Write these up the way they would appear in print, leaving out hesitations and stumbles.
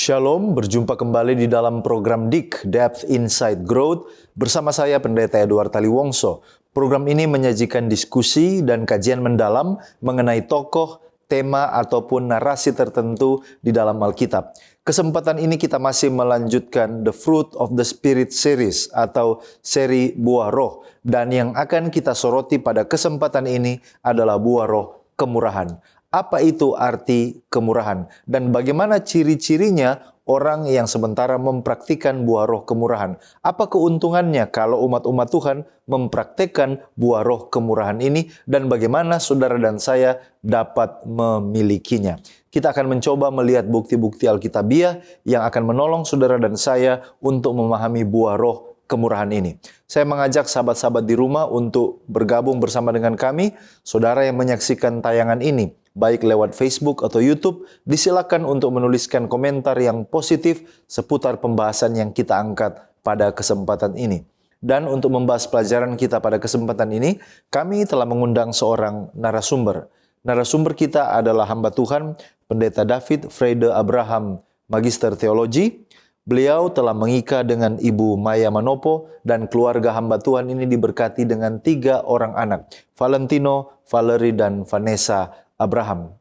Shalom, berjumpa kembali di dalam program DIK, Depth Insight Growth, bersama saya Pendeta Edward Taliwongso. Program ini menyajikan diskusi dan kajian mendalam mengenai tokoh, tema, ataupun narasi tertentu di dalam Alkitab. Kesempatan ini kita masih melanjutkan The Fruit of the Spirit series atau seri buah roh. Dan yang akan kita soroti pada kesempatan ini adalah buah roh kemurahan. Apa itu arti kemurahan? Dan bagaimana ciri-cirinya orang yang sementara mempraktikkan buah roh kemurahan? Apa keuntungannya kalau umat-umat Tuhan mempraktikkan buah roh kemurahan ini? Dan bagaimana saudara dan saya dapat memilikinya? Kita akan mencoba melihat bukti-bukti Alkitabiah yang akan menolong saudara dan saya untuk memahami buah roh kemurahan ini. Saya mengajak sahabat-sahabat di rumah untuk bergabung bersama dengan kami. Saudara yang menyaksikan tayangan ini, baik lewat Facebook atau YouTube, disilakan untuk menuliskan komentar yang positif seputar pembahasan yang kita angkat pada kesempatan ini. Dan untuk membahas pelajaran kita pada kesempatan ini, kami telah mengundang seorang narasumber. Narasumber kita adalah hamba Tuhan, Pendeta David Frede Abraham, Magister Teologi. Beliau telah mengikah dengan Ibu Maya Manopo dan keluarga hamba Tuhan ini diberkati dengan 3 orang anak, Valentino, Valerie, dan Vanessa Abraham.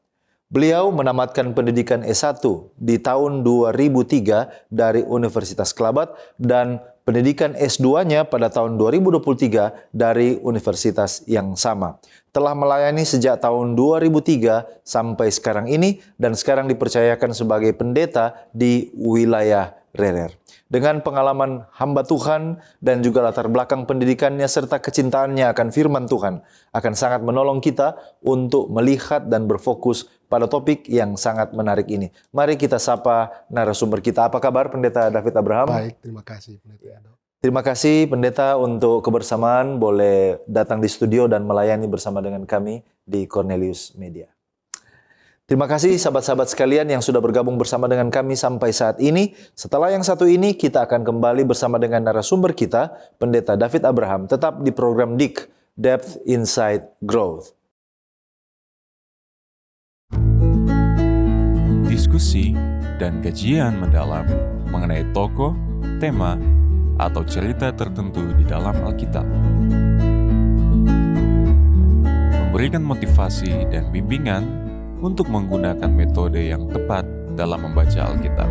Beliau menamatkan pendidikan S1 di tahun 2003 dari Universitas Kelabat dan pendidikan S2-nya pada tahun 2023 dari universitas yang sama. Telah melayani sejak tahun 2003 sampai sekarang ini dan sekarang dipercayakan sebagai pendeta di wilayah Rerer. Dengan pengalaman hamba Tuhan dan juga latar belakang pendidikannya serta kecintaannya akan firman Tuhan akan sangat menolong kita untuk melihat dan berfokus pada topik yang sangat menarik ini. Mari kita sapa narasumber kita. Apa kabar Pendeta David Abraham? Baik, terima kasih Pendeta Edo. Terima kasih Pendeta untuk kebersamaan, boleh datang di studio dan melayani bersama dengan kami di Cornelius Media. Terima kasih sahabat-sahabat sekalian yang sudah bergabung bersama dengan kami sampai saat ini. Setelah yang satu ini, kita akan kembali bersama dengan narasumber kita, Pendeta David Abraham, tetap di program DIK, Depth Insight Growth. Diskusi dan kajian mendalam mengenai tokoh, tema, atau cerita tertentu di dalam Alkitab. Memberikan motivasi dan bimbingan untuk menggunakan metode yang tepat dalam membaca Alkitab.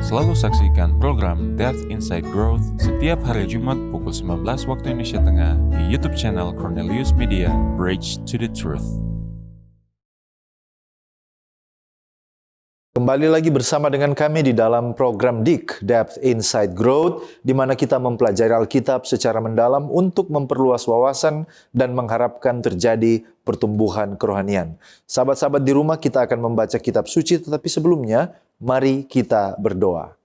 Selalu saksikan program Depth Insight Growth setiap hari Jumat pukul 19 waktu Indonesia Tengah di YouTube channel Cornelius Media, Bridge to the Truth. Kembali lagi bersama dengan kami di dalam program DIK, Depth Insight Growth, di mana kita mempelajari Alkitab secara mendalam untuk memperluas wawasan dan mengharapkan terjadi pertumbuhan kerohanian. Sahabat-sahabat di rumah, kita akan membaca kitab suci, tetapi sebelumnya, mari kita berdoa.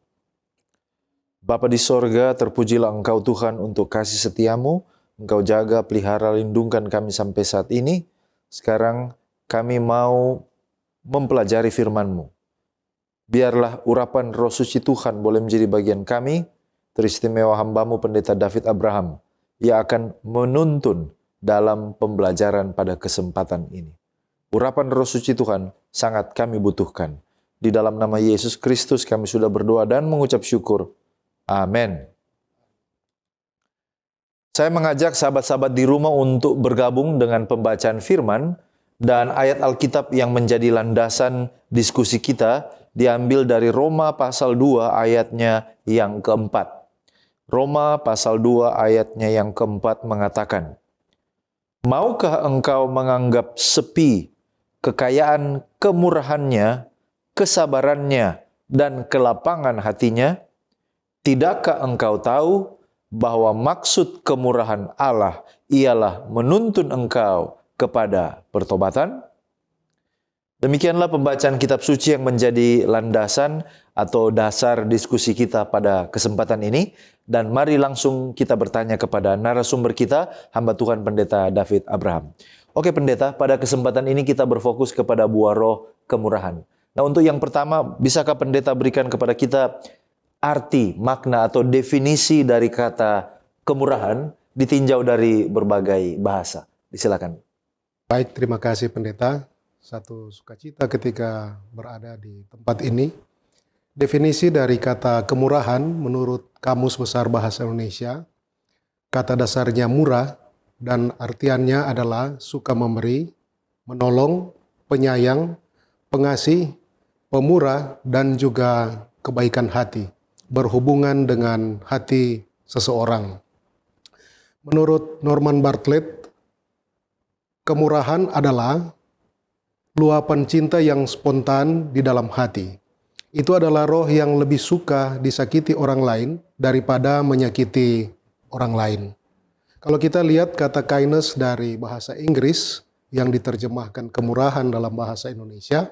Bapa di sorga, terpujilah Engkau Tuhan untuk kasih setiamu, Engkau jaga, pelihara, lindungkan kami sampai saat ini. Sekarang kami mau mempelajari firman-Mu. Biarlah urapan Roh Suci Tuhan boleh menjadi bagian kami, teristimewa hamba-Mu Pendeta David Abraham. Ia akan menuntun dalam pembelajaran pada kesempatan ini. Urapan Roh Suci Tuhan sangat kami butuhkan. Di dalam nama Yesus Kristus kami sudah berdoa dan mengucap syukur. Amin. Saya mengajak sahabat-sahabat di rumah untuk bergabung dengan pembacaan firman dan ayat Alkitab yang menjadi landasan diskusi kita diambil dari Roma pasal 2 ayatnya yang keempat. Roma pasal 2 ayatnya yang keempat mengatakan, "Maukah engkau menganggap sepi kekayaan kemurahannya, kesabarannya, dan kelapangan hatinya? Tidakkah engkau tahu bahwa maksud kemurahan Allah ialah menuntun engkau kepada pertobatan?" Demikianlah pembacaan kitab suci yang menjadi landasan atau dasar diskusi kita pada kesempatan ini. Dan mari langsung kita bertanya kepada narasumber kita, hamba Tuhan Pendeta David Abraham. Oke Pendeta, pada kesempatan ini kita berfokus kepada buah roh kemurahan. Nah untuk yang pertama, bisakah Pendeta berikan kepada kita arti, makna atau definisi dari kata kemurahan ditinjau dari berbagai bahasa? Silakan. Baik, terima kasih Pendeta. Satu sukacita ketika berada di tempat ini Definisi dari kata kemurahan menurut Kamus Besar Bahasa Indonesia, kata dasarnya murah dan artiannya adalah suka memberi, menolong, penyayang, pengasih, pemurah, dan juga kebaikan hati, berhubungan dengan hati seseorang. Menurut Norman Bartlett, kemurahan adalah luapan cinta yang spontan di dalam hati. Itu adalah roh yang lebih suka disakiti orang lain daripada menyakiti orang lain. Kalau kita lihat kata kindness dari bahasa Inggris yang diterjemahkan kemurahan dalam bahasa Indonesia,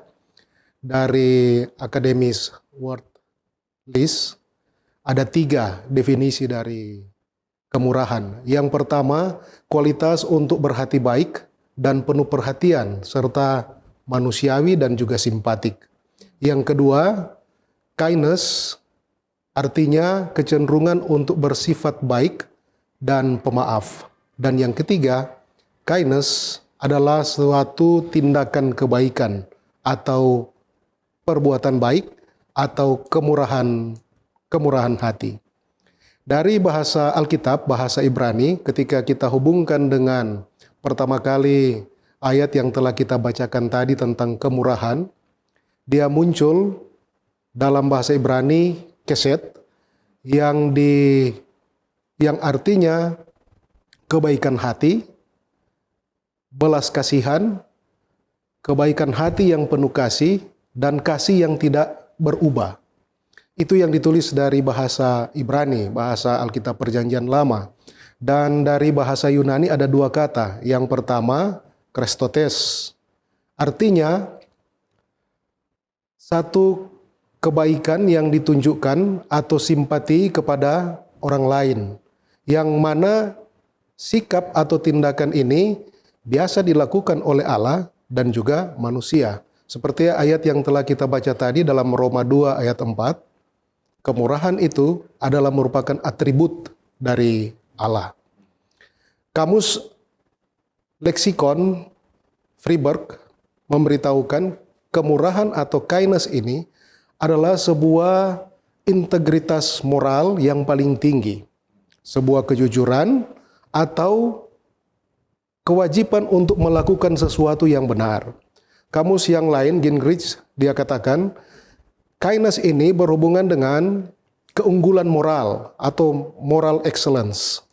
dari Akademis Word List, ada 3 definisi dari kemurahan. Yang pertama, kualitas untuk berhati baik dan penuh perhatian, serta manusiawi dan juga simpatik. Yang kedua, kindness artinya kecenderungan untuk bersifat baik dan pemaaf. Dan yang ketiga, kindness adalah suatu tindakan kebaikan atau perbuatan baik atau kemurahan hati. Dari bahasa Alkitab, bahasa Ibrani, ketika kita hubungkan dengan pertama kali ayat yang telah kita bacakan tadi tentang kemurahan, dia muncul dalam bahasa Ibrani keset yang artinya kebaikan hati, belas kasihan, kebaikan hati yang penuh kasih, dan kasih yang tidak berubah. Itu yang ditulis dari bahasa Ibrani, bahasa Alkitab Perjanjian Lama. Dan dari bahasa Yunani ada 2 kata. Yang pertama, Christotes. Artinya, satu kebaikan yang ditunjukkan atau simpati kepada orang lain. Yang mana sikap atau tindakan ini biasa dilakukan oleh Allah dan juga manusia. Seperti ayat yang telah kita baca tadi dalam Roma 2 ayat 4, kemurahan itu adalah merupakan atribut dari Allah. Kamus Leksikon Friberg memberitahukan kemurahan atau kindness ini adalah sebuah integritas moral yang paling tinggi, sebuah kejujuran atau kewajiban untuk melakukan sesuatu yang benar. Kamus yang lain, Gingrich, dia katakan, kindness ini berhubungan dengan keunggulan moral atau moral excellence.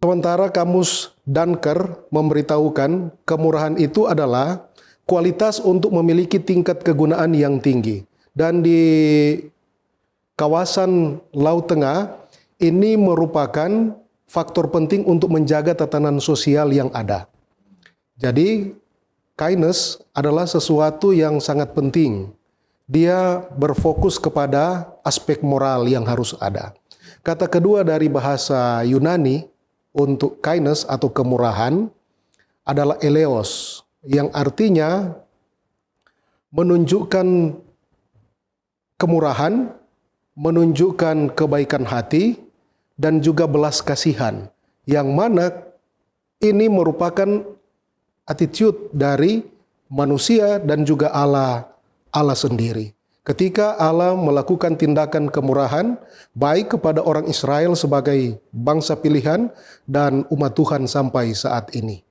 Sementara Kamus Dunker memberitahukan kemurahan itu adalah kualitas untuk memiliki tingkat kegunaan yang tinggi. Dan di kawasan Laut Tengah, ini merupakan faktor penting untuk menjaga tatanan sosial yang ada. Jadi, kindness adalah sesuatu yang sangat penting. Dia berfokus kepada aspek moral yang harus ada. Kata kedua dari bahasa Yunani untuk kindness atau kemurahan adalah eleos, yang artinya menunjukkan kemurahan, menunjukkan kebaikan hati, dan juga belas kasihan, yang mana ini merupakan attitude dari manusia dan juga Allah sendiri. Ketika Allah melakukan tindakan kemurahan, baik kepada orang Israel sebagai bangsa pilihan dan umat Tuhan sampai saat ini.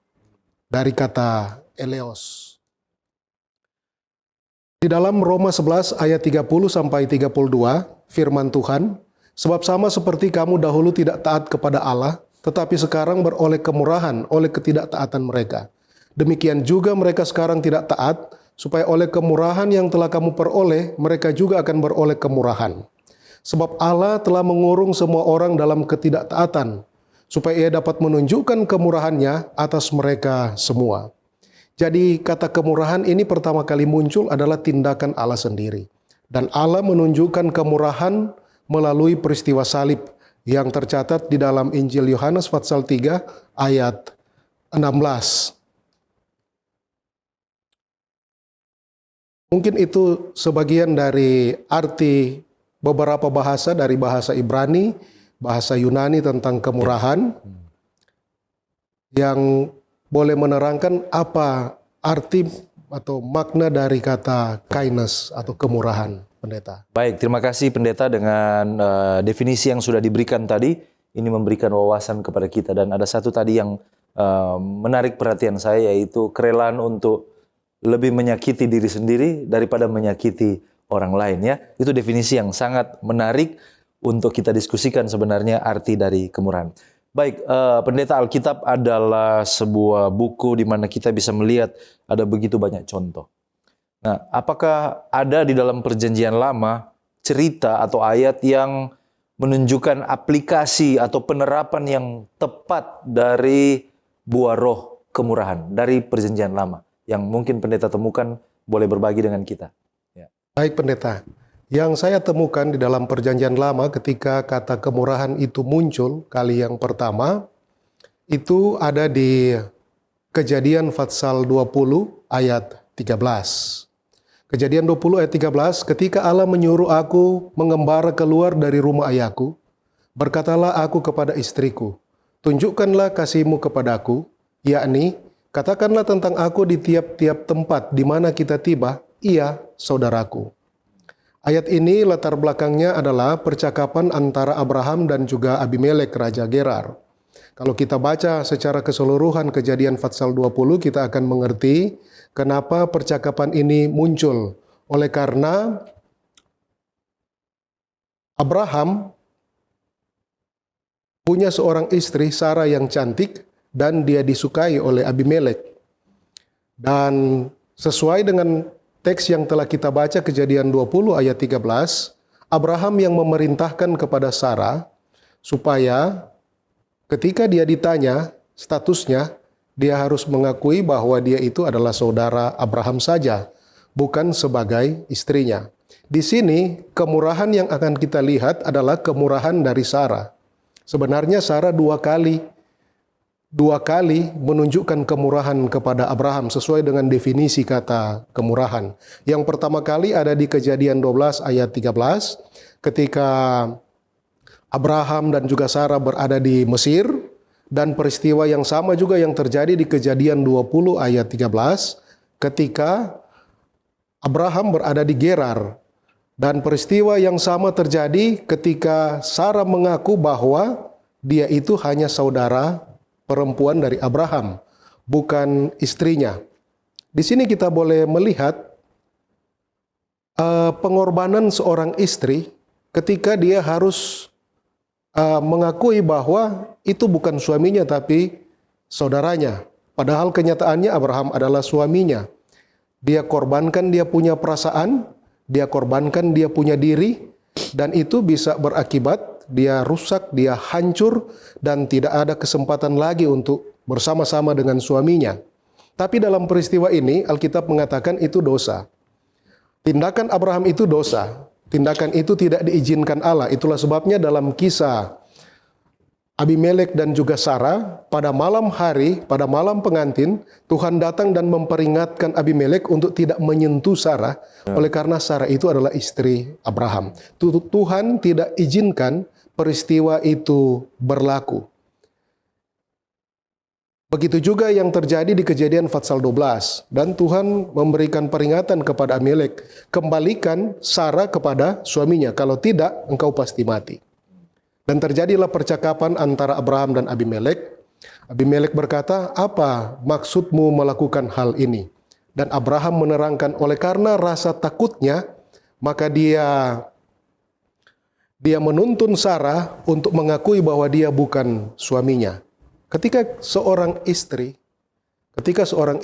Dari kata eleos. Di dalam Roma 11 ayat 30 sampai 32, firman Tuhan, sebab sama seperti kamu dahulu tidak taat kepada Allah, tetapi sekarang beroleh kemurahan oleh ketidaktaatan mereka. Demikian juga mereka sekarang tidak taat, supaya oleh kemurahan yang telah kamu peroleh, mereka juga akan beroleh kemurahan. Sebab Allah telah mengurung semua orang dalam ketidaktaatan, supaya Ia dapat menunjukkan kemurahannya atas mereka semua. Jadi kata kemurahan ini pertama kali muncul adalah tindakan Allah sendiri. Dan Allah menunjukkan kemurahan melalui peristiwa salib yang tercatat di dalam Injil Yohanes pasal 3 ayat 16. Mungkin itu sebagian dari arti beberapa bahasa dari bahasa Ibrani, bahasa Yunani tentang kemurahan yang boleh menerangkan apa arti atau makna dari kata kindness atau kemurahan, Pendeta. Baik, terima kasih Pendeta dengan definisi yang sudah diberikan tadi. Ini memberikan wawasan kepada kita, dan ada satu tadi yang menarik perhatian saya, yaitu kerelaan untuk lebih menyakiti diri sendiri daripada menyakiti orang lain, ya. Itu definisi yang sangat menarik untuk kita diskusikan sebenarnya arti dari kemurahan. Baik, Pendeta, Alkitab adalah sebuah buku di mana kita bisa melihat ada begitu banyak contoh. Nah, apakah ada di dalam Perjanjian Lama cerita atau ayat yang menunjukkan aplikasi atau penerapan yang tepat dari buah roh kemurahan dari Perjanjian Lama yang mungkin Pendeta temukan, boleh berbagi dengan kita? Ya. Baik, Pendeta. Yang saya temukan di dalam Perjanjian Lama ketika kata kemurahan itu muncul kali yang pertama, itu ada di Kejadian pasal 20 ayat 13. Kejadian 20 ayat 13, ketika Allah menyuruh aku mengembara keluar dari rumah ayahku, berkatalah aku kepada istriku, tunjukkanlah kasihmu kepadaku, yakni katakanlah tentang aku di tiap-tiap tempat di mana kita tiba, ia saudaraku. Ayat ini latar belakangnya adalah percakapan antara Abraham dan juga Abimelek, Raja Gerar. Kalau kita baca secara keseluruhan Kejadian pasal 20, kita akan mengerti kenapa percakapan ini muncul. Oleh karena Abraham punya seorang istri, Sarah, yang cantik, dan dia disukai oleh Abimelek. Dan sesuai dengan teks yang telah kita baca, Kejadian 20 ayat 13, Abraham yang memerintahkan kepada Sarah supaya ketika dia ditanya statusnya, dia harus mengakui bahwa dia itu adalah saudara Abraham saja, bukan sebagai istrinya. Di sini, kemurahan yang akan kita lihat adalah kemurahan dari Sarah. Sebenarnya Sarah dua kali menunjukkan kemurahan kepada Abraham sesuai dengan definisi kata kemurahan. Yang pertama kali ada di Kejadian 12 ayat 13, ketika Abraham dan juga Sarah berada di Mesir, dan peristiwa yang sama juga yang terjadi di Kejadian 20 ayat 13, ketika Abraham berada di Gerar. Dan peristiwa yang sama terjadi ketika Sarah mengaku bahwa dia itu hanya saudara perempuan dari Abraham, bukan istrinya. Di sini kita boleh melihat pengorbanan seorang istri ketika dia harus mengakui bahwa itu bukan suaminya tapi saudaranya. Padahal kenyataannya Abraham adalah suaminya. Dia korbankan dia punya perasaan, dia korbankan dia punya diri, dan itu bisa berakibat dia rusak, dia hancur, dan tidak ada kesempatan lagi untuk bersama-sama dengan suaminya. Tapi dalam peristiwa ini, Alkitab mengatakan itu dosa. Tindakan Abraham itu dosa. Tindakan itu tidak diizinkan Allah. Itulah sebabnya dalam kisah Abimelek dan juga Sarah, pada malam hari, pada malam pengantin, Tuhan datang dan memperingatkan Abimelek untuk tidak menyentuh Sarah, oleh karena Sarah itu adalah istri Abraham. Tuhan tidak izinkan peristiwa itu berlaku. Begitu juga yang terjadi di Kejadian pasal 12. Dan Tuhan memberikan peringatan kepada Abimelek, kembalikan Sarah kepada suaminya, kalau tidak engkau pasti mati. Dan terjadilah percakapan antara Abraham dan Abimelek. Abimelek berkata, apa maksudmu melakukan hal ini? Dan Abraham menerangkan, oleh karena rasa takutnya, maka dia menuntun Sarah untuk mengakui bahwa dia bukan suaminya. Ketika seorang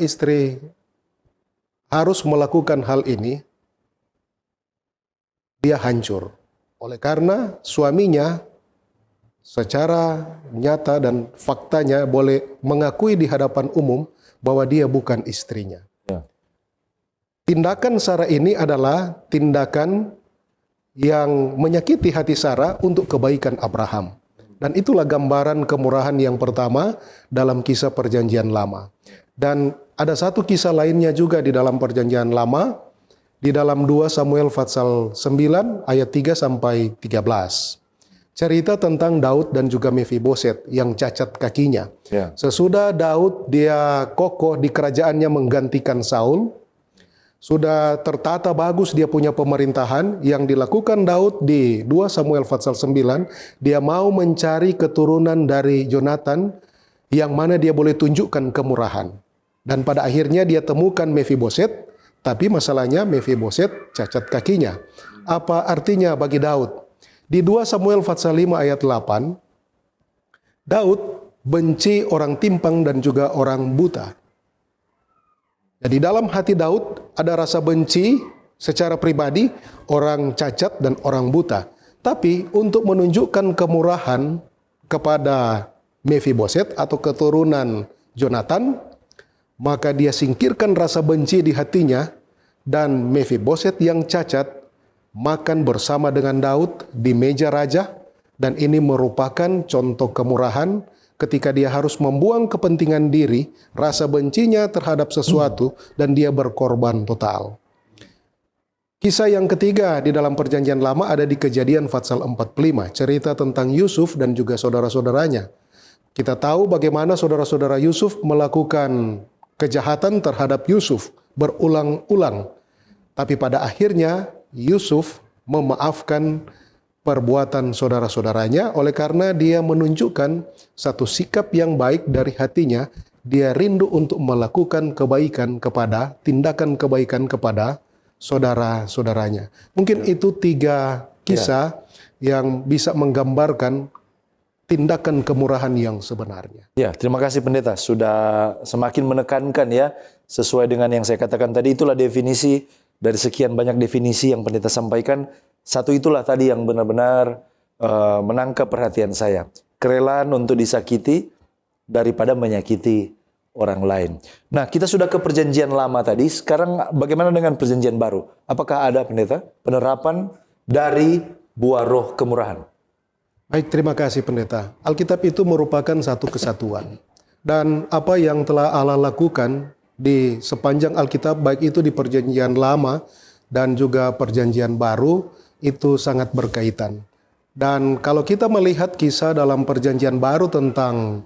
istri harus melakukan hal ini, dia hancur. Oleh karena suaminya secara nyata dan faktanya boleh mengakui di hadapan umum bahwa dia bukan istrinya. Ya. Tindakan Sarah ini adalah tindakan yang menyakiti hati Sarah untuk kebaikan Abraham. Dan itulah gambaran kemurahan yang pertama dalam kisah Perjanjian Lama. Dan ada satu kisah lainnya juga di dalam Perjanjian Lama, di dalam 2 Samuel pasal 9 ayat 3 sampai 13. Cerita tentang Daud dan juga Mefiboset yang cacat kakinya. Ya. Sesudah Daud dia kokoh di kerajaannya menggantikan Saul, Sudah tertata bagus dia punya pemerintahan. Yang dilakukan Daud di 2 Samuel pasal 9, dia mau mencari keturunan dari Jonathan yang mana dia boleh tunjukkan kemurahan. Dan pada akhirnya dia temukan Mefiboset, tapi masalahnya Mefiboset cacat kakinya. Apa artinya bagi Daud? Di 2 Samuel pasal 5 ayat 8, Daud benci orang timpang dan juga orang buta. Jadi dalam hati Daud ada rasa benci secara pribadi orang cacat dan orang buta. Tapi untuk menunjukkan kemurahan kepada Mefiboset atau keturunan Jonathan, maka dia singkirkan rasa benci di hatinya, dan Mefiboset yang cacat makan bersama dengan Daud di meja raja, dan ini merupakan contoh kemurahan ketika dia harus membuang kepentingan diri, rasa bencinya terhadap sesuatu, dan dia berkorban total. Kisah yang ketiga di dalam Perjanjian Lama ada di Kejadian pasal 45, cerita tentang Yusuf dan juga saudara-saudaranya. Kita tahu bagaimana saudara-saudara Yusuf melakukan kejahatan terhadap Yusuf berulang-ulang. Tapi pada akhirnya Yusuf memaafkan perbuatan saudara-saudaranya oleh karena dia menunjukkan satu sikap yang baik dari hatinya. Dia rindu untuk melakukan kebaikan kepada, tindakan kebaikan kepada saudara-saudaranya. Mungkin itu 3 kisah yang bisa menggambarkan tindakan kemurahan yang sebenarnya. Ya, terima kasih pendeta. Sudah semakin menekankan ya, sesuai dengan yang saya katakan tadi, itulah definisi dari sekian banyak definisi yang pendeta sampaikan. Satu itulah tadi yang benar-benar menangkap perhatian saya. Kerelaan untuk disakiti daripada menyakiti orang lain. Nah, kita sudah ke perjanjian lama tadi. Sekarang bagaimana dengan perjanjian baru? Apakah ada pendeta penerapan dari buah roh kemurahan? Baik, terima kasih pendeta. Alkitab itu merupakan satu kesatuan. Dan apa yang telah Allah lakukan di sepanjang Alkitab, baik itu di perjanjian lama dan juga perjanjian baru, itu sangat berkaitan. Dan kalau kita melihat kisah dalam perjanjian baru tentang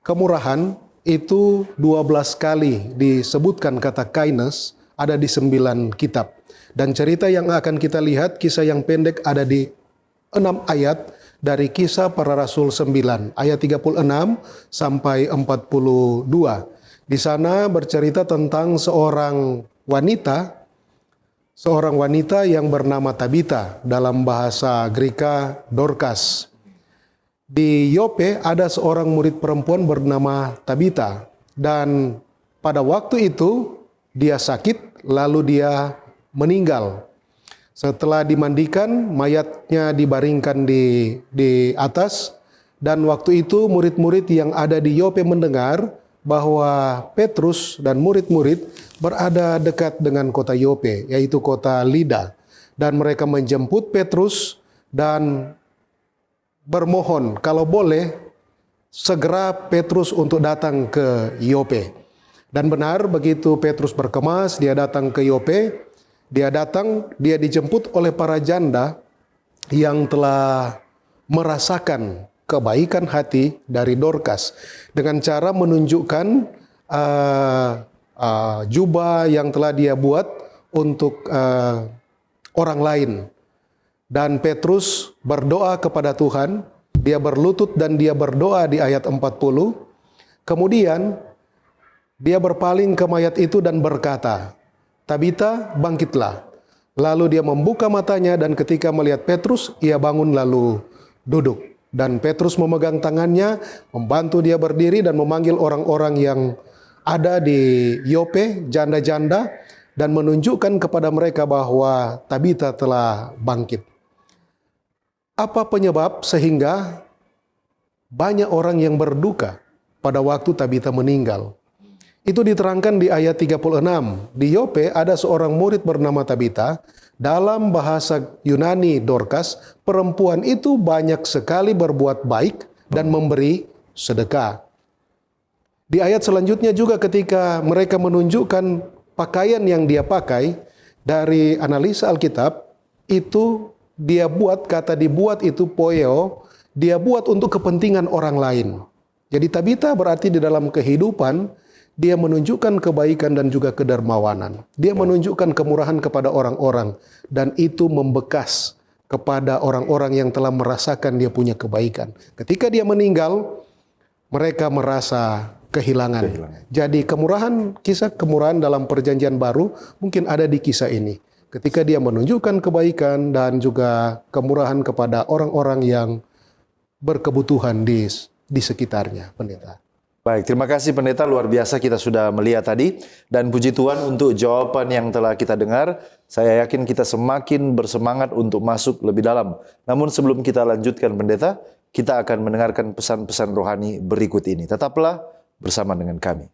kemurahan, itu 12 kali disebutkan kata kindness, ada di 9 kitab. Dan cerita yang akan kita lihat, kisah yang pendek ada di 6 ayat dari Kisah Para Rasul 9, ayat 36 sampai 42. Di sana bercerita tentang seorang wanita yang bernama Tabita, dalam bahasa Greka Dorcas. Di Yope ada seorang murid perempuan bernama Tabita, dan pada waktu itu dia sakit lalu dia meninggal. Setelah dimandikan, mayatnya dibaringkan di atas, dan waktu itu murid-murid yang ada di Yope mendengar bahwa Petrus dan murid-murid berada dekat dengan kota Yope, yaitu kota Lida. Dan mereka menjemput Petrus dan bermohon kalau boleh segera Petrus untuk datang ke Yope. Dan benar, begitu Petrus berkemas, dia datang ke Yope. Dia dijemput oleh para janda yang telah merasakan kebaikan hati dari Dorcas dengan cara menunjukkan jubah yang telah dia buat untuk orang lain. Dan Petrus berdoa kepada Tuhan, dia berlutut dan dia berdoa di ayat 40. Kemudian dia berpaling ke mayat itu dan berkata, "Tabita, bangkitlah." Lalu dia membuka matanya, dan ketika melihat Petrus, ia bangun lalu duduk. Dan Petrus memegang tangannya, membantu dia berdiri dan memanggil orang-orang yang ada di Yope, janda-janda, dan menunjukkan kepada mereka bahwa Tabita telah bangkit. Apa penyebab sehingga banyak orang yang berduka pada waktu Tabita meninggal? Itu diterangkan di ayat 36. Di Yope ada seorang murid bernama Tabita. Dalam bahasa Yunani Dorcas, perempuan itu banyak sekali berbuat baik dan memberi sedekah. Di ayat selanjutnya juga ketika mereka menunjukkan pakaian yang dia pakai, dari analisa Alkitab, itu dia buat, kata dibuat itu poeo, dia buat untuk kepentingan orang lain. Jadi Tabita berarti di dalam kehidupan, dia menunjukkan kebaikan dan juga kedermawanan. Dia menunjukkan kemurahan kepada orang-orang, dan itu membekas kepada orang-orang yang telah merasakan dia punya kebaikan. Ketika dia meninggal, mereka merasa kehilangan. Jadi kisah kemurahan dalam perjanjian baru mungkin ada di kisah ini. Ketika dia menunjukkan kebaikan dan juga kemurahan kepada orang-orang yang berkebutuhan di sekitarnya, pendeta. Baik, terima kasih pendeta, luar biasa kita sudah melihat tadi. Dan puji Tuhan untuk jawaban yang telah kita dengar. Saya yakin kita semakin bersemangat untuk masuk lebih dalam. Namun sebelum kita lanjutkan pendeta, kita akan mendengarkan pesan-pesan rohani berikut ini. Tetaplah bersama dengan kami.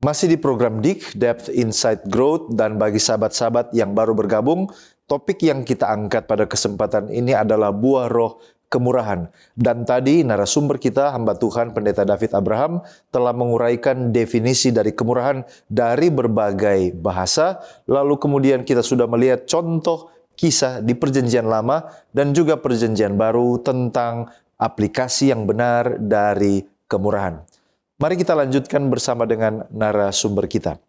Masih di program DIK, Depth Insight Growth, dan bagi sahabat-sahabat yang baru bergabung, topik yang kita angkat pada kesempatan ini adalah buah roh kemurahan. Dan tadi narasumber kita, hamba Tuhan Pendeta David Abraham, telah menguraikan definisi dari kemurahan dari berbagai bahasa, lalu kemudian kita sudah melihat contoh kisah di Perjanjian Lama dan juga Perjanjian Baru tentang aplikasi yang benar dari kemurahan. Mari kita lanjutkan bersama dengan narasumber kita.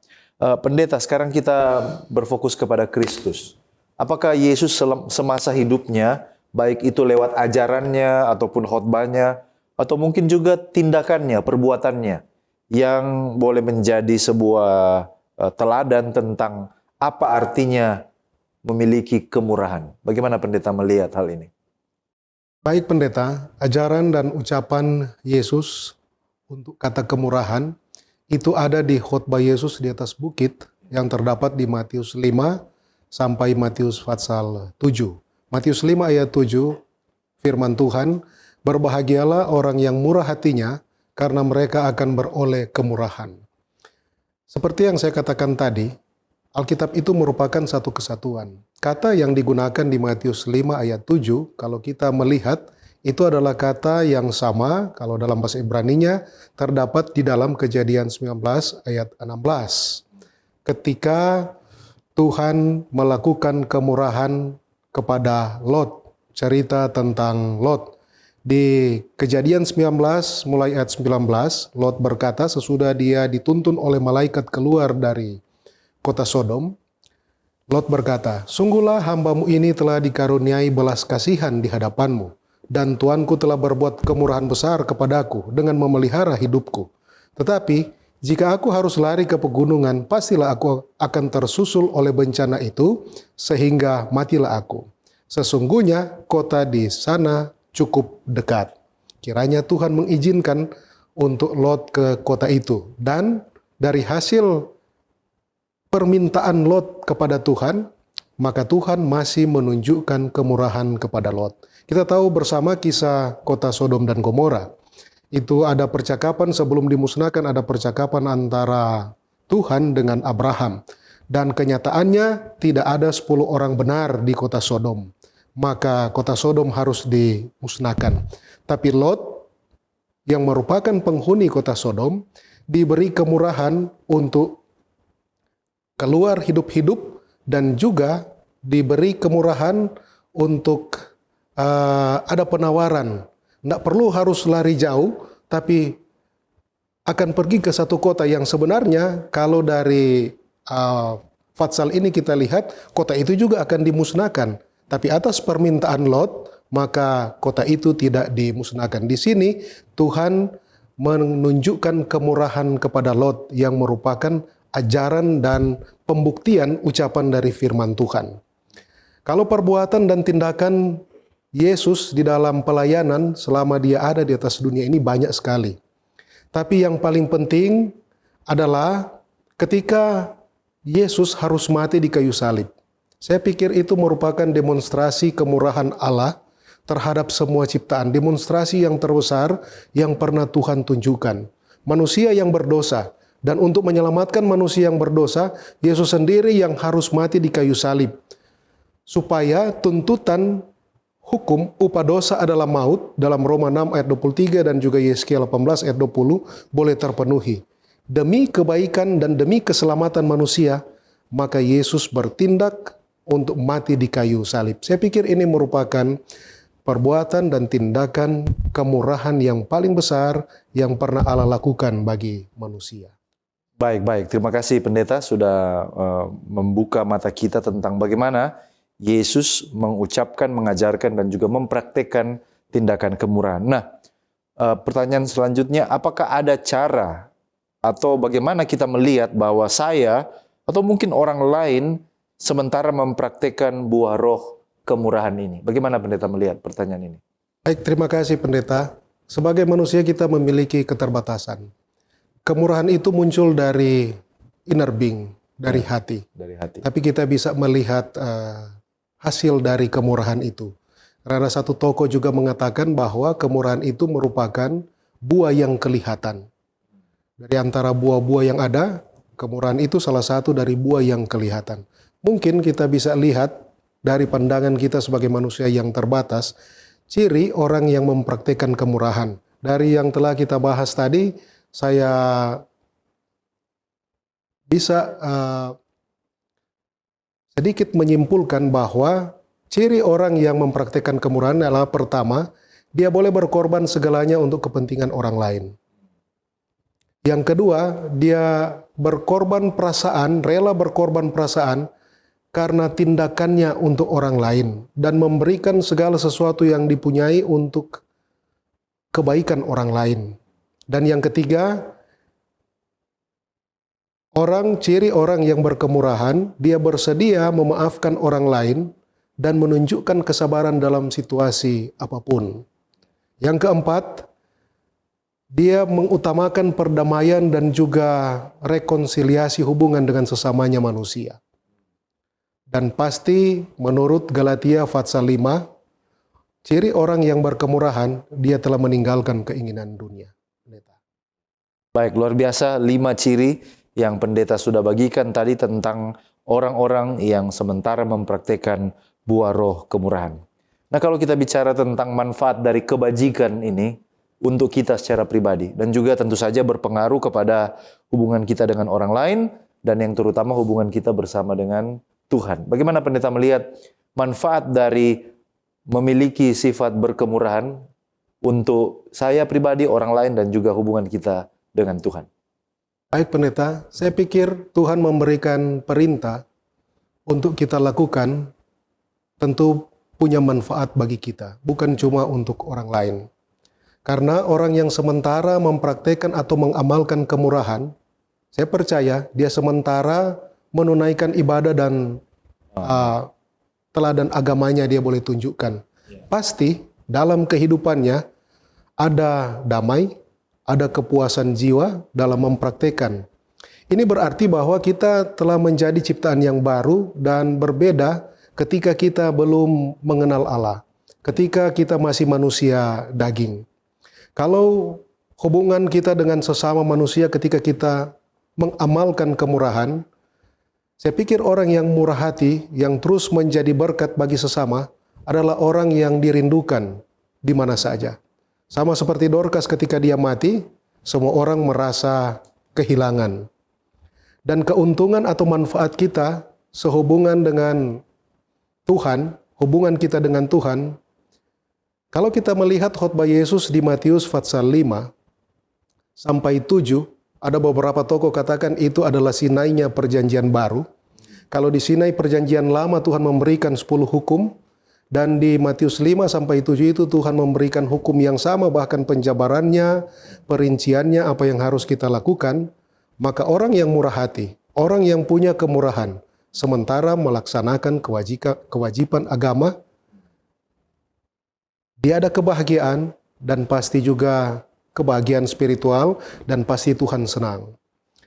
Pendeta, sekarang kita berfokus kepada Kristus. Apakah Yesus semasa hidupnya, baik itu lewat ajarannya ataupun khotbahnya, atau mungkin juga tindakannya, perbuatannya, yang boleh menjadi sebuah teladan tentang apa artinya memiliki kemurahan? Bagaimana pendeta melihat hal ini? Baik pendeta, ajaran dan ucapan Yesus untuk kata kemurahan itu ada di khotbah Yesus di atas bukit yang terdapat di Matius 5 sampai Matius pasal 7. Matius 5 ayat 7, firman Tuhan, "Berbahagialah orang yang murah hatinya, karena mereka akan beroleh kemurahan." Seperti yang saya katakan tadi, Alkitab itu merupakan satu kesatuan. Kata yang digunakan di Matius 5 ayat 7, kalau kita melihat, itu adalah kata yang sama, kalau dalam bahasa Ibraninya, terdapat di dalam Kejadian 19 ayat 16. Ketika Tuhan melakukan kemurahan kepada Lot, cerita tentang Lot. Di Kejadian 19, mulai ayat 19, Lot berkata sesudah dia dituntun oleh malaikat keluar dari kota Sodom, Lot berkata, "Sungguhlah hambamu ini telah dikaruniai belas kasihan di hadapanmu, dan Tuanku telah berbuat kemurahan besar kepadaku dengan memelihara hidupku. Tetapi jika aku harus lari ke pegunungan, pastilah aku akan tersusul oleh bencana itu, sehingga matilah aku. Sesungguhnya kota di sana cukup dekat." Kiranya Tuhan mengizinkan untuk Lot ke kota itu. Dan dari hasil permintaan Lot kepada Tuhan, maka Tuhan masih menunjukkan kemurahan kepada Lot. Kita tahu bersama kisah kota Sodom dan Gomora. Itu ada percakapan sebelum dimusnahkan, ada percakapan antara Tuhan dengan Abraham. Dan kenyataannya tidak ada 10 orang benar di kota Sodom. Maka kota Sodom harus dimusnahkan. Tapi Lot yang merupakan penghuni kota Sodom diberi kemurahan untuk keluar hidup-hidup dan juga diberi kemurahan untuk ada penawaran. Tidak perlu harus lari jauh, tapi akan pergi ke satu kota yang sebenarnya kalau dari Fatsal ini kita lihat, kota itu juga akan dimusnahkan. Tapi atas permintaan Lot, maka kota itu tidak dimusnahkan. Di sini Tuhan menunjukkan kemurahan kepada Lot yang merupakan ajaran dan pembuktian ucapan dari firman Tuhan. Kalau perbuatan dan tindakan Yesus di dalam pelayanan selama dia ada di atas dunia ini banyak sekali. Tapi yang paling penting adalah ketika Yesus harus mati di kayu salib. Saya pikir itu merupakan demonstrasi kemurahan Allah terhadap semua ciptaan, demonstrasi yang terbesar yang pernah Tuhan tunjukkan. Manusia yang berdosa, dan untuk menyelamatkan manusia yang berdosa, Yesus sendiri yang harus mati di kayu salib. Supaya tuntutan hukum upah dosa adalah maut dalam Roma 6 ayat 23 dan juga Yesaya 18 ayat 20 boleh terpenuhi. Demi kebaikan dan demi keselamatan manusia, maka Yesus bertindak untuk mati di kayu salib. Saya pikir ini merupakan perbuatan dan tindakan kemurahan yang paling besar yang pernah Allah lakukan bagi manusia. Baik. Terima kasih pendeta sudah membuka mata kita tentang bagaimana Yesus mengucapkan, mengajarkan, dan juga mempraktekkan tindakan kemurahan. Nah, pertanyaan selanjutnya, apakah ada cara atau bagaimana kita melihat bahwa saya atau mungkin orang lain sementara mempraktekkan buah roh kemurahan ini? Bagaimana pendeta melihat pertanyaan ini? Baik, terima kasih pendeta. Sebagai manusia kita memiliki keterbatasan. Kemurahan itu muncul dari inner being, dari hati. Dari hati. Tapi kita bisa melihat hasil dari kemurahan itu. Karena satu tokoh juga mengatakan bahwa kemurahan itu merupakan buah yang kelihatan. Dari antara buah-buah yang ada, kemurahan itu salah satu dari buah yang kelihatan. Mungkin kita bisa lihat dari pandangan kita sebagai manusia yang terbatas, ciri orang yang mempraktikkan kemurahan. Dari yang telah kita bahas tadi, saya bisa sedikit menyimpulkan bahwa ciri orang yang mempraktikkan kemurahan adalah pertama, dia boleh berkorban segalanya untuk kepentingan orang lain. Yang kedua, dia berkorban perasaan, rela berkorban perasaan karena tindakannya untuk orang lain dan memberikan segala sesuatu yang dipunyai untuk kebaikan orang lain. Dan yang ketiga, ciri orang yang berkemurahan, dia bersedia memaafkan orang lain dan menunjukkan kesabaran dalam situasi apapun. Yang keempat, dia mengutamakan perdamaian dan juga rekonsiliasi hubungan dengan sesamanya manusia. Dan pasti menurut Galatia pasal 5, ciri orang yang berkemurahan, dia telah meninggalkan keinginan dunia. Baik, luar biasa 5 ciri yang pendeta sudah bagikan tadi tentang orang-orang yang sementara mempraktikkan buah roh kemurahan. Nah, kalau kita bicara tentang manfaat dari kebajikan ini untuk kita secara pribadi dan juga tentu saja berpengaruh kepada hubungan kita dengan orang lain dan yang terutama hubungan kita bersama dengan Tuhan. Bagaimana pendeta melihat manfaat dari memiliki sifat berkemurahan untuk saya pribadi, orang lain, dan juga hubungan kita dengan Tuhan? Baik pendeta, saya pikir Tuhan memberikan perintah untuk kita lakukan tentu punya manfaat bagi kita, bukan cuma untuk orang lain. Karena orang yang sementara mempraktekkan atau mengamalkan kemurahan, saya percaya dia sementara menunaikan ibadah dan teladan agamanya dia boleh tunjukkan. Pasti dalam kehidupannya ada damai, ada kepuasan jiwa dalam mempraktekkan. Ini berarti bahwa kita telah menjadi ciptaan yang baru dan berbeda ketika kita belum mengenal Allah, ketika kita masih manusia daging. Kalau hubungan kita dengan sesama manusia ketika kita mengamalkan kemurahan, saya pikir orang yang murah hati, yang terus menjadi berkat bagi sesama, adalah orang yang dirindukan di mana saja. Sama seperti Dorcas ketika dia mati, semua orang merasa kehilangan. Dan keuntungan atau manfaat kita sehubungan dengan Tuhan, hubungan kita dengan Tuhan, kalau kita melihat khotbah Yesus di Matius pasal 5 sampai 7, ada beberapa tokoh katakan itu adalah Sinainya perjanjian baru. Kalau di Sinai perjanjian lama Tuhan memberikan 10 hukum, dan di Matius 5 sampai 7 itu Tuhan memberikan hukum yang sama, bahkan penjabarannya, perinciannya, apa yang harus kita lakukan. Maka orang yang murah hati, orang yang punya kemurahan, sementara melaksanakan kewajiban agama, dia ada kebahagiaan dan pasti juga kebahagiaan spiritual dan pasti Tuhan senang.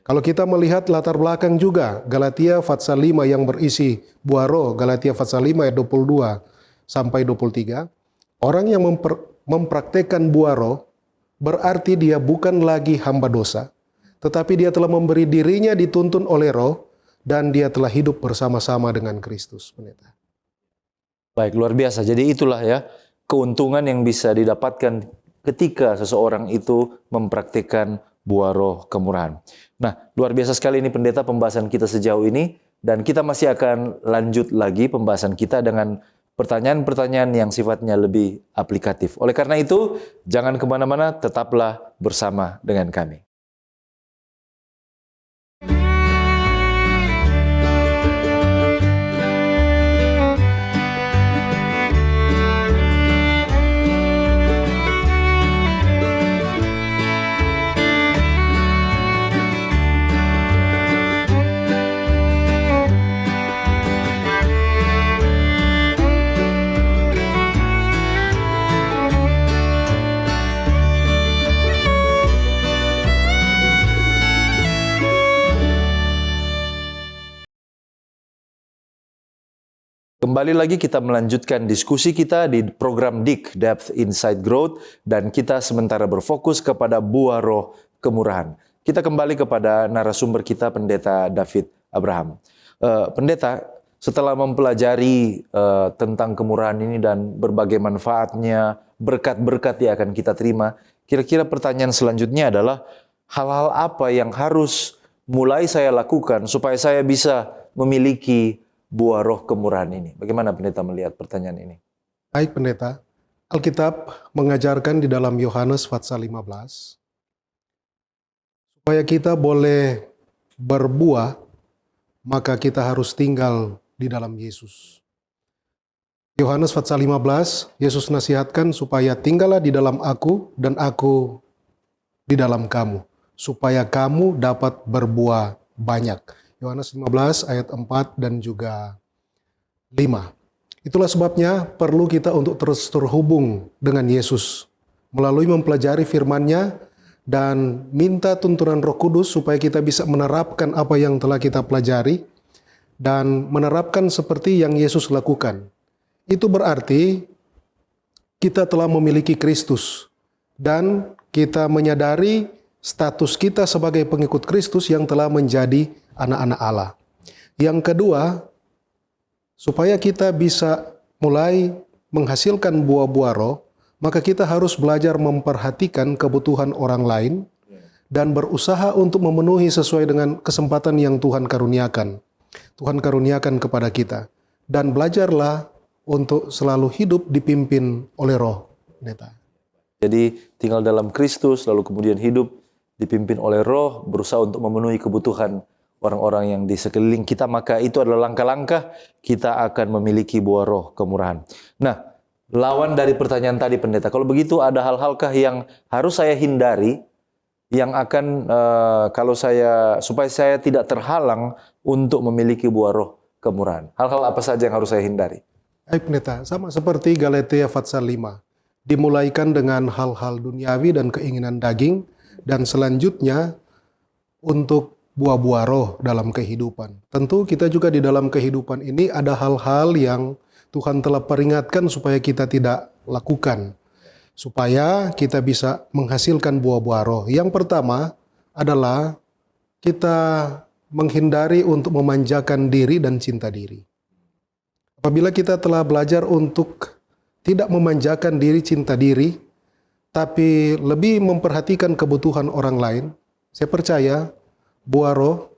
Kalau kita melihat latar belakang juga, Galatia pasal 5 yang berisi buah roh, Galatia pasal 5 ayat 22 sampai 23, Orang yang mempraktekkan buah roh berarti dia bukan lagi hamba dosa, tetapi dia telah memberi dirinya dituntun oleh roh dan dia telah hidup bersama-sama dengan Kristus. Pendeta. Baik, luar biasa. Jadi itulah ya keuntungan yang bisa didapatkan ketika seseorang itu mempraktikkan buah roh kemurahan. Nah, luar biasa sekali ini pendeta pembahasan kita sejauh ini, dan kita masih akan lanjut lagi pembahasan kita dengan pertanyaan-pertanyaan yang sifatnya lebih aplikatif. Oleh karena itu, jangan kemana-mana, tetaplah bersama dengan kami. Kembali lagi kita melanjutkan diskusi kita di program DIG, Depth Insight Growth, dan kita sementara berfokus kepada buah roh kemurahan. Kita kembali kepada narasumber kita, Pendeta David Abraham. Pendeta, setelah mempelajari tentang kemurahan ini dan berbagai manfaatnya, berkat-berkat yang akan kita terima, kira-kira pertanyaan selanjutnya adalah hal-hal apa yang harus mulai saya lakukan supaya saya bisa memiliki buah roh kemurahan ini. Bagaimana pendeta melihat pertanyaan ini? Baik pendeta, Alkitab mengajarkan di dalam Yohanes pasal 15, supaya kita boleh berbuah, maka kita harus tinggal di dalam Yesus. Yohanes pasal 15, Yesus nasihatkan supaya tinggallah di dalam aku dan aku di dalam kamu, supaya kamu dapat berbuah banyak. Yohanes 15 ayat 4 dan juga 5. Itulah sebabnya perlu kita untuk terus terhubung dengan Yesus melalui mempelajari firman-Nya dan minta tuntunan Roh Kudus supaya kita bisa menerapkan apa yang telah kita pelajari dan menerapkan seperti yang Yesus lakukan. Itu berarti kita telah memiliki Kristus dan kita menyadari status kita sebagai pengikut Kristus yang telah menjadi anak-anak Allah. Yang kedua, supaya kita bisa mulai menghasilkan buah-buah roh, maka kita harus belajar memperhatikan kebutuhan orang lain dan berusaha untuk memenuhi sesuai dengan kesempatan yang Tuhan karuniakan. Tuhan karuniakan kepada kita. Dan belajarlah untuk selalu hidup dipimpin oleh roh. Jadi tinggal dalam Kristus, lalu kemudian hidup dipimpin oleh roh, berusaha untuk memenuhi kebutuhan orang-orang yang di sekeliling kita, maka itu adalah langkah-langkah kita akan memiliki buah roh kemurahan. Nah, lawan dari pertanyaan tadi pendeta, kalau begitu ada hal-halkah yang harus saya hindari yang akan supaya saya tidak terhalang untuk memiliki buah roh kemurahan? Hal-hal apa saja yang harus saya hindari? Baik pendeta, sama seperti Galatia pasal 5. Dimulaikan dengan hal-hal duniawi dan keinginan daging, dan selanjutnya untuk buah-buah roh dalam kehidupan. Tentu kita juga di dalam kehidupan ini ada hal-hal yang Tuhan telah peringatkan supaya kita tidak lakukan, supaya kita bisa menghasilkan buah-buah roh. Yang pertama adalah kita menghindari untuk memanjakan diri dan cinta diri. Apabila kita telah belajar untuk tidak memanjakan diri, cinta diri, tapi lebih memperhatikan kebutuhan orang lain, saya percaya buah roh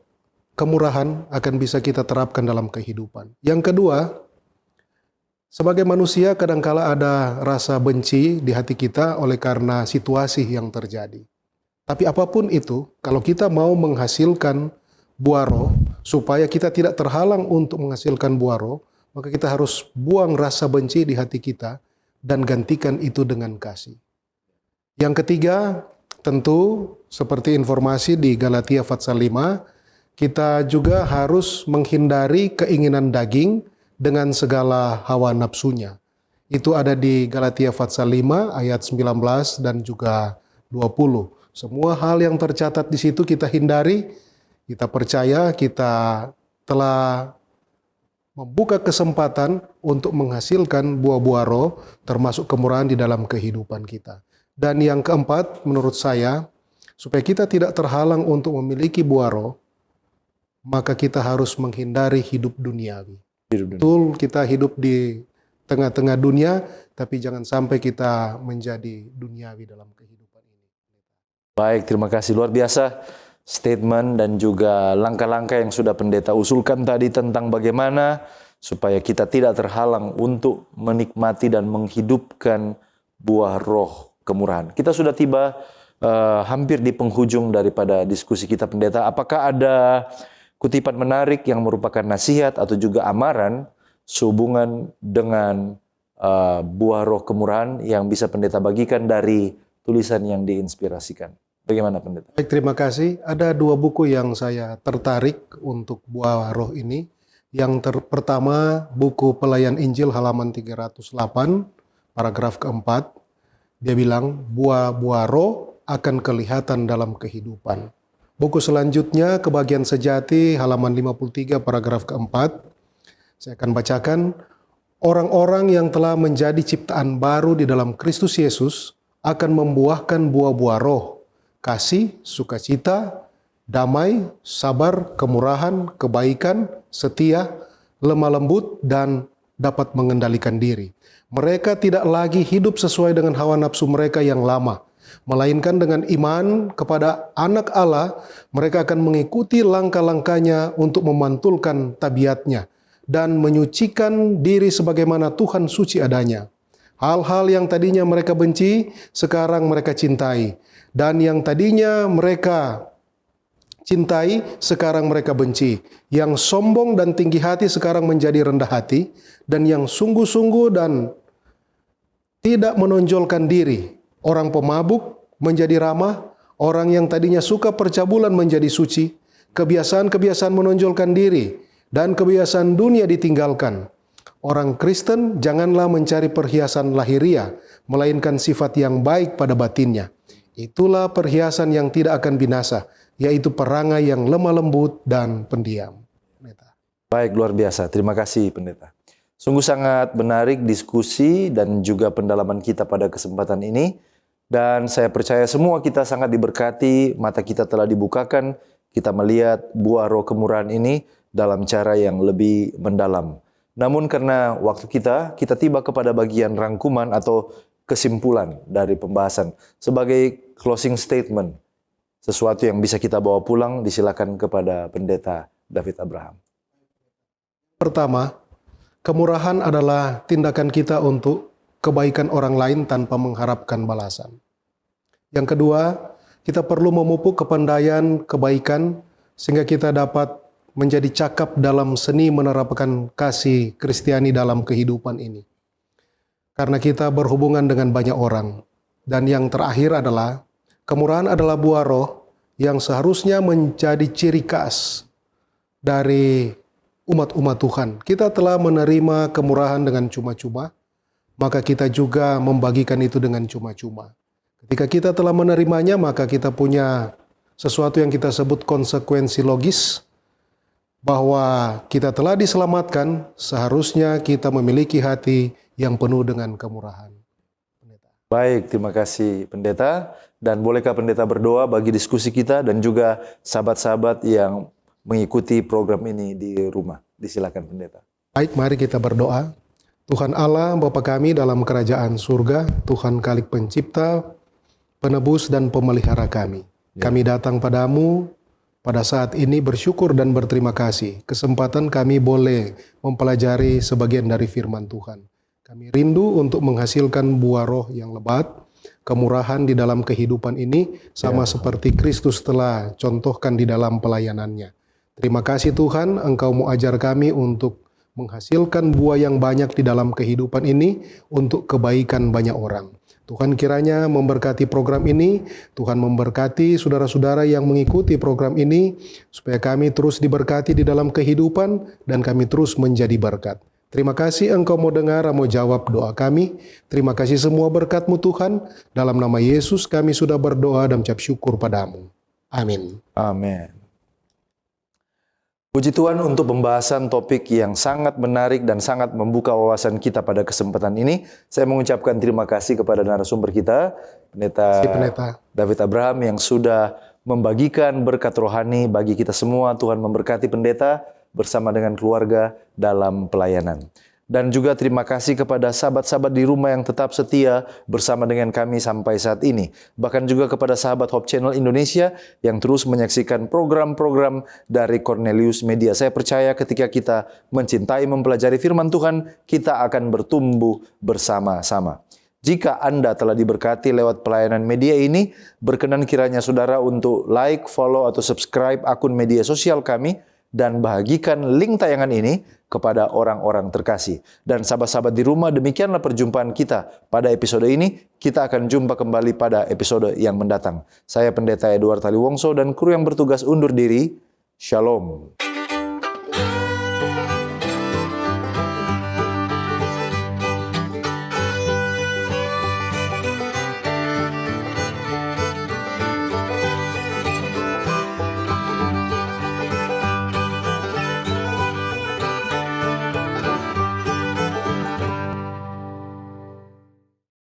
kemurahan akan bisa kita terapkan dalam kehidupan. Yang kedua, sebagai manusia kadangkala ada rasa benci di hati kita oleh karena situasi yang terjadi. Tapi apapun itu, kalau kita mau menghasilkan buah roh, supaya kita tidak terhalang untuk menghasilkan buah roh, maka kita harus buang rasa benci di hati kita dan gantikan itu dengan kasih. Yang ketiga, tentu seperti informasi di Galatia pasal 5, kita juga harus menghindari keinginan daging dengan segala hawa nafsunya. Itu ada di Galatia pasal 5 ayat 19 dan juga 20. Semua hal yang tercatat di situ kita hindari, kita percaya kita telah membuka kesempatan untuk menghasilkan buah-buah roh, termasuk kemurahan di dalam kehidupan kita. Dan yang keempat, menurut saya, supaya kita tidak terhalang untuk memiliki buah roh, maka kita harus menghindari hidup duniawi. Betul, kita hidup di tengah-tengah dunia, tapi jangan sampai kita menjadi duniawi dalam kehidupan ini. Baik, terima kasih. Luar biasa statement dan juga langkah-langkah yang sudah pendeta usulkan tadi tentang bagaimana supaya kita tidak terhalang untuk menikmati dan menghidupkan buah roh kemurahan. Kita sudah tiba hampir di penghujung daripada diskusi kita, pendeta. Apakah ada kutipan menarik yang merupakan nasihat atau juga amaran sehubungan dengan buah roh kemurahan yang bisa pendeta bagikan dari tulisan yang diinspirasikan? Bagaimana, pendeta? Baik, terima kasih. Ada dua buku yang saya tertarik untuk buah roh ini. Yang pertama, buku Pelayan Injil halaman 308, paragraf keempat. Dia bilang, buah-buah roh akan kelihatan dalam kehidupan. Buku selanjutnya, Kebahagiaan Sejati, halaman 53, paragraf keempat. Saya akan bacakan, orang-orang yang telah menjadi ciptaan baru di dalam Kristus Yesus akan membuahkan buah-buah roh, kasih, sukacita, damai, sabar, kemurahan, kebaikan, setia, lemah lembut, dan dapat mengendalikan diri. Mereka tidak lagi hidup sesuai dengan hawa nafsu mereka yang lama, melainkan dengan iman kepada Anak Allah, mereka akan mengikuti langkah-langkahnya untuk memantulkan tabiatnya dan menyucikan diri sebagaimana Tuhan suci adanya. Hal-hal yang tadinya mereka benci, sekarang mereka cintai. Dan yang tadinya mereka cintai, sekarang mereka benci. Yang sombong dan tinggi hati sekarang menjadi rendah hati. Dan yang sungguh-sungguh dan tidak menonjolkan diri. Orang pemabuk menjadi ramah. Orang yang tadinya suka percabulan menjadi suci. Kebiasaan-kebiasaan menonjolkan diri. Dan kebiasaan dunia ditinggalkan. Orang Kristen janganlah mencari perhiasan lahiriah, melainkan sifat yang baik pada batinnya. Itulah perhiasan yang tidak akan binasa, yaitu perangai yang lemah lembut dan pendiam. Baik, luar biasa. Terima kasih, pendeta. Sungguh sangat menarik diskusi dan juga pendalaman kita pada kesempatan ini. Dan saya percaya semua kita sangat diberkati, mata kita telah dibukakan, kita melihat buah roh kemurahan ini dalam cara yang lebih mendalam. Namun karena waktu kita tiba kepada bagian rangkuman atau kesimpulan dari pembahasan. Sebagai closing statement, sesuatu yang bisa kita bawa pulang, disilakan kepada pendeta David Abraham. Pertama, kemurahan adalah tindakan kita untuk kebaikan orang lain tanpa mengharapkan balasan. Yang kedua, kita perlu memupuk kepandaian kebaikan sehingga kita dapat menjadi cakap dalam seni menerapkan kasih Kristiani dalam kehidupan ini. Karena kita berhubungan dengan banyak orang. Dan yang terakhir adalah, kemurahan adalah buah roh yang seharusnya menjadi ciri khas dari umat-umat Tuhan. Kita telah menerima kemurahan dengan cuma-cuma, maka kita juga membagikan itu dengan cuma-cuma. Ketika kita telah menerimanya, maka kita punya sesuatu yang kita sebut konsekuensi logis, bahwa kita telah diselamatkan, seharusnya kita memiliki hati yang penuh dengan kemurahan. Baik, terima kasih pendeta. Dan bolehkah pendeta berdoa bagi diskusi kita dan juga sahabat-sahabat yang mengikuti program ini di rumah? Disilakan pendeta. Baik, mari kita berdoa. Tuhan Allah, Bapa kami dalam kerajaan surga, Tuhan Khalik Pencipta, Penebus dan Pemelihara kami. Kami datang padamu pada saat ini bersyukur dan berterima kasih. Kesempatan kami boleh mempelajari sebagian dari firman Tuhan. Kami rindu untuk menghasilkan buah roh yang lebat, kemurahan di dalam kehidupan ini, sama seperti Kristus telah contohkan di dalam pelayanannya. Terima kasih Tuhan, Engkau mau ajar kami untuk menghasilkan buah yang banyak di dalam kehidupan ini untuk kebaikan banyak orang. Tuhan kiranya memberkati program ini, Tuhan memberkati saudara-saudara yang mengikuti program ini, supaya kami terus diberkati di dalam kehidupan dan kami terus menjadi berkat. Terima kasih Engkau mau dengar, mau jawab doa kami. Terima kasih semua berkat-Mu Tuhan. Dalam nama Yesus kami sudah berdoa dan ucap syukur padamu. Amin. Amin. Puji Tuhan untuk pembahasan topik yang sangat menarik dan sangat membuka wawasan kita pada kesempatan ini. Saya mengucapkan terima kasih kepada narasumber kita, Pendeta David Abraham, yang sudah membagikan berkat rohani bagi kita semua. Tuhan memberkati pendeta bersama dengan keluarga dalam pelayanan. Dan juga terima kasih kepada sahabat-sahabat di rumah yang tetap setia bersama dengan kami sampai saat ini. Bahkan juga kepada sahabat Hope Channel Indonesia yang terus menyaksikan program-program dari Cornelius Media. Saya percaya ketika kita mencintai mempelajari firman Tuhan, kita akan bertumbuh bersama-sama. Jika Anda telah diberkati lewat pelayanan media ini, berkenan kiranya saudara untuk like, follow, atau subscribe akun media sosial kami, dan bagikan link tayangan ini kepada orang-orang terkasih. Dan sahabat-sahabat di rumah, demikianlah perjumpaan kita pada episode ini. Kita akan jumpa kembali pada episode yang mendatang. Saya Pendeta Edward Taliwongso dan kru yang bertugas undur diri. Shalom.